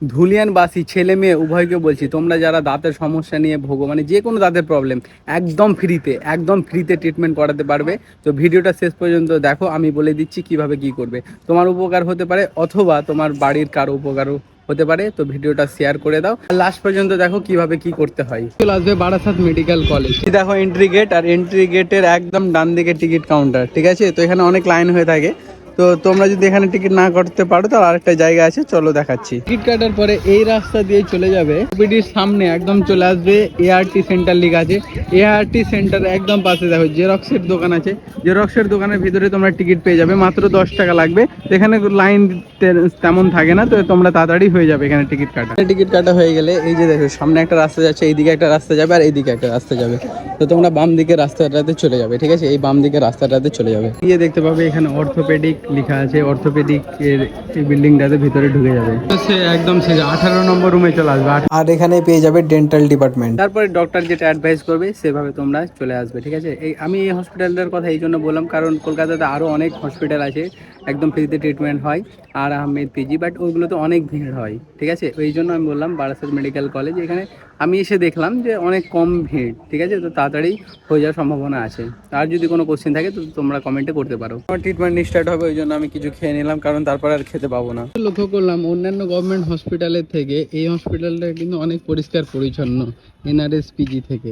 ধুলিয়ানবাসী ছেলে মেয়ে উভয়কে বলছি, তোমরা যারা দাঁতের সমস্যা নিয়ে ভোগো, মানে যে কোনো দাঁতের প্রবলেম, একদম ফ্রিতে ট্রিটমেন্ট করাতে পারবে। তো ভিডিওটা শেষ পর্যন্ত দেখো, আমি বলে দিচ্ছি কিভাবে কি করবে। তোমার উপকার হতে পারে অথবা তোমার বাড়ির কারো উপকারও হতে পারে। তো ভিডিওটা শেয়ার করে দাও, লাস্ট পর্যন্ত দেখো কিভাবে কি করতে হয়। চলে আসবে বারাসাত মেডিকেল কলেজ। দেখো এন্ট্রি গেট, আর এন্ট্রি গেটের একদম ডান দিকে টিকিট কাউন্টার, ঠিক আছে? তো এখানে অনেক লাইন হয়ে থাকে। তো তোমরা যদি এখানে টিকিট না করতে পারো তাহলে আরেকটা জায়গা আছে, চলো দেখাচ্ছি। টিকিট কাটার পরে এই রাস্তা দিয়ে চলে যাবে, ওপিডির সামনে একদম চলে আসবে এআরটি সেন্টার লেখা আছে। এআরটি সেন্টার একদম পাশে দেখো জেরক্সের দোকান আছে। জেরক্সের দোকানের ভিতরে তোমরা টিকিট পেয়ে যাবে, মাত্র 10 টাকা লাগবে। এখানে লাইন তেমন থাকে না, তো তোমরা তাড়াতাড়ি হয়ে যাবে এখানে টিকিট কাটা। টিকিট কাটা হয়ে গেলে এই যে দেখো সামনে একটা রাস্তা যাচ্ছে, এইদিকে একটা রাস্তা যাবে আর এইদিকে একটা রাস্তা যাবে। তো তোমরা বাম দিকে রাস্তাটাতে চলে যাবে, ঠিক আছে? এই বাম দিকে রাস্তাটাতে চলে যাবে, গিয়ে দেখতে পাবে এখানে অর্থোপেডিক লেখা আছে। অর্থোপেডিক এর এই বিল্ডিংটাতে ভিতরে ঢুকে যাবে, সে একদম সে 18 নম্বর রুমে চলে আসবে। আর এখানে পেয়ে যাবে ডেন্টাল ডিপার্টমেন্ট। তারপরে ডক্টর যেটা অ্যাডভাইস করবে সেভাবে তোমরা চলে আসবে, ঠিক আছে? আমি এই হসপিটালটার কথা এই জন্য বললাম কারণ কলকাতাতে আরও অনেক হসপিটাল আছে, একদম ফ্রিতে ট্রিটমেন্ট হয় আর আহমেদ পিজি, বাট ওইগুলোতে অনেক ভিড় হয়, ঠিক আছে? ওই জন্য আমি বললাম বারাসাত মেডিকেল কলেজ। এখানে আমি এসে দেখলাম যে অনেক কম ভিড়, ঠিক আছে? তো তাড়াতাড়ি হয়ে যাওয়ার সম্ভাবনা আছে। আর যদি কোনো কোশ্চেন থাকে তো তোমরা কমেন্টে করতে পারো। আমার ট্রিটমেন্ট স্টার্ট হবে, ওই জন্য আমি কিছু খেয়ে নিলাম, কারণ তারপর আর খেতে পাবো না। লক্ষ্য করলাম অন্যান্য গভর্নমেন্ট হসপিটালের থেকে এই হসপিটালটা কিন্তু অনেক পরিষ্কার পরিচ্ছন্ন, এনআরএস পিজি থেকে।